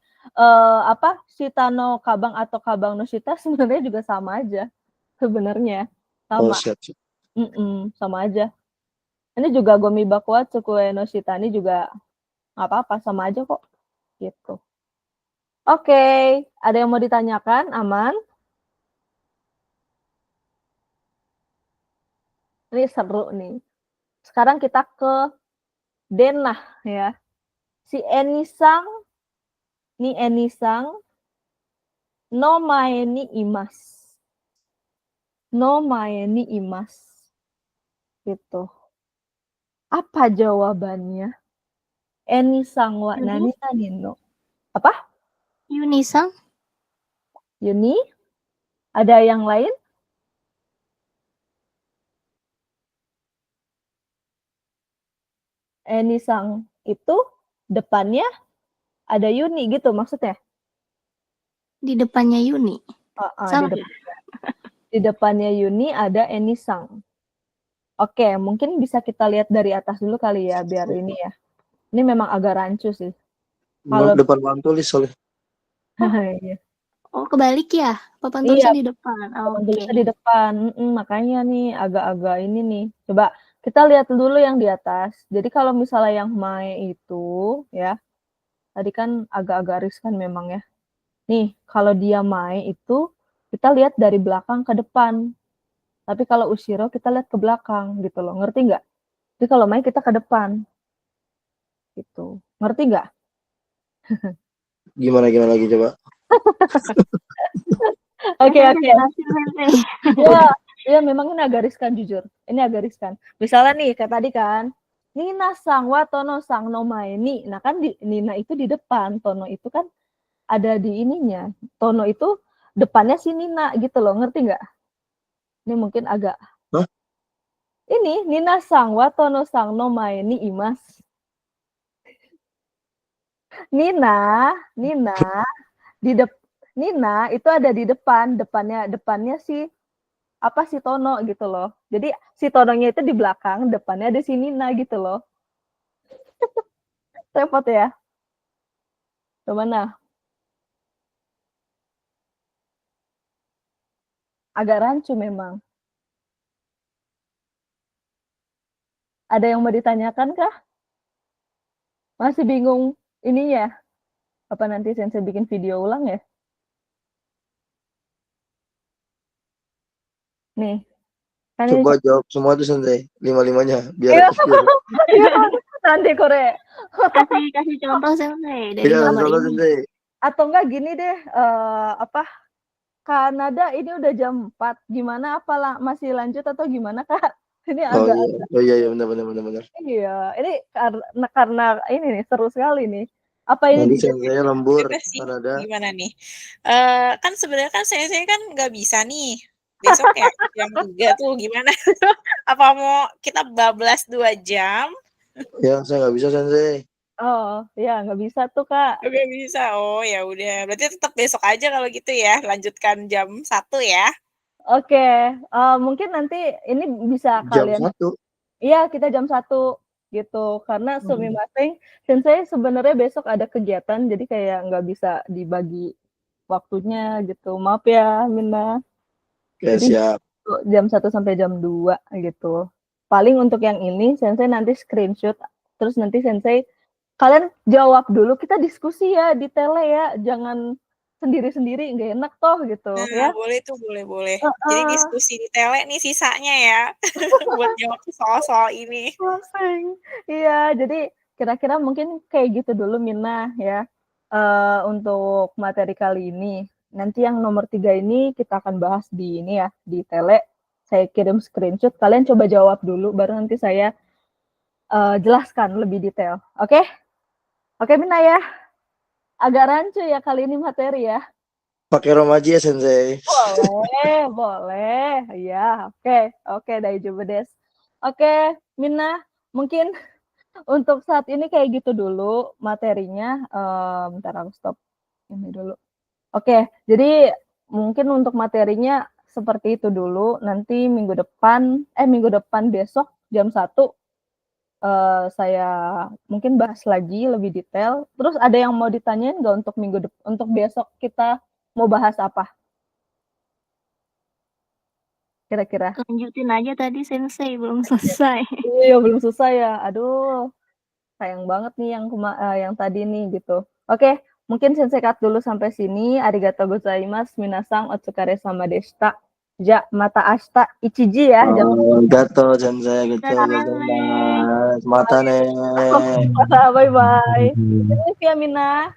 shita no kabang atau kabang no shita sebenarnya juga sama aja. Sebenarnya Oh, sama. siap. Sama aja. Ini juga gomi bakwa tsukue no shita ini juga nggak apa-apa, sama aja kok. Gitu. Oke, ada yang mau ditanyakan? Aman? Ini seru nih. Sekarang kita ke denah ya. Si Enisang no mae ni imasu. No mae ni imasu. Gitu. Apa jawabannya? Enisang wa nani no. Apa? Yunisang? Yuni? Ada yang lain? Enisang itu depannya ada Yuni gitu maksudnya? Di depannya Yuni. Di depannya Yuni ada Enisang. Oke, mungkin bisa kita lihat dari atas dulu kali ya, biar ini ya. Ini memang agak rancu sih. Kalau depan papan tulis soalnya. Iya. Oh, kebalik ya? Papan tulisnya di depan. Papan tulisnya di depan. Makanya nih agak-agak ini nih. Coba kita lihat dulu yang di atas. Jadi kalau misalnya yang mae itu ya, tadi kan agak-agak riskan memang ya. Nih, kalau dia mae itu kita lihat dari belakang ke depan. Tapi kalau ushiro kita lihat ke belakang gitu loh. Ngerti nggak? Jadi kalau mae kita ke depan. Gitu. Ngerti nggak? Gimana lagi coba? Oke. Ya, memang ini agak riskan jujur. Ini agak riskan. Misalnya nih, kayak tadi kan, Nina sang wa tono sang no mae ni. Nah kan Nina itu di depan, Tono itu kan ada di ininya. Tono itu depannya si Nina gitu loh, ngerti nggak? Ini mungkin agak. Hah? Ini Nina sang wa tono sang no mae ni imas. Nina Nina itu ada di depannya si Tono gitu loh. Jadi si Tononya itu di belakang, depannya ada si Nina gitu loh. Repot ya. Gimana? Agak rancu memang. Ada yang mau ditanyakan kah? Masih bingung ininya? Apa nanti Sensei bikin video ulang ya? Nih. Kan Coba jawab semua tuh Sensei, 5-5-nya biar Iya. Nanti Korea. Kasih contoh Sensei dari Iya, nomor contoh ini. Sensei. Atau enggak gini deh, Kanada ini udah jam 4, gimana apa masih lanjut atau gimana Kak? Ini Oh agak iya, oh iya, benar. iya, ini karena ini nih seru sekali nih. Apa ini Nanti Sensei lembur Bebas sih. Kanada. Gimana nih? Kan sebenarnya kan saya kan nggak bisa nih. Besok ya jam 3 tuh gimana? Apa mau kita bablas 2 jam? Ya, saya nggak bisa Sensei. Oh, ya nggak bisa tuh Kak. Nggak bisa. Oh ya udah. Berarti tetap besok aja kalau gitu ya. Lanjutkan jam 1 ya. Oke, mungkin nanti ini bisa Jam kalian 1. iya, kita jam 1 gitu. Karena sumimasen, Sensei sebenarnya besok ada kegiatan, jadi kayak nggak bisa dibagi waktunya gitu. Maaf ya, Mina. Oke, Jadi siap. jam 1 sampai jam 2 gitu. Paling untuk yang ini Sensei nanti screenshot, terus nanti Sensei kalian jawab dulu, kita diskusi ya di tele ya, jangan sendiri-sendiri nggak enak toh gitu ya. Boleh tuh, boleh. Jadi Heeh. diskusi di tele nih sisanya ya. Buat jawab soal-soal ini. Pusing. Iya, jadi kira-kira mungkin kayak gitu dulu Mina ya, untuk materi kali ini. Nanti yang nomor 3 ini kita akan bahas di ini ya, di tele. Saya kirim screenshot, kalian coba jawab dulu, baru nanti saya jelaskan lebih detail. Oke? Oke Mina ya? Agak rancu ya kali ini materi ya? Pakai romaji ya Sensei. Boleh. Ya, oke, daijoubu desu. Oke, Mina, mungkin untuk saat ini kayak gitu dulu materinya. Bentar aku stop ini dulu. Oke, jadi mungkin untuk materinya seperti itu dulu. Nanti minggu depan besok jam 1 saya mungkin bahas lagi lebih detail. Terus ada yang mau ditanyain nggak untuk besok kita mau bahas apa? Kira-kira? Lanjutin aja tadi Sensei belum selesai. Iya, belum selesai ya. Aduh, sayang banget nih yang tadi nih gitu. Oke, mungkin Sensei cut dulu sampai sini. Arigatou gozaimasu. Minasang otsukare-sama deshita. Ja, mata ashita ichiji ya. Gato Sensei, gato. Mata nih. Bye-bye. Ini via Mina.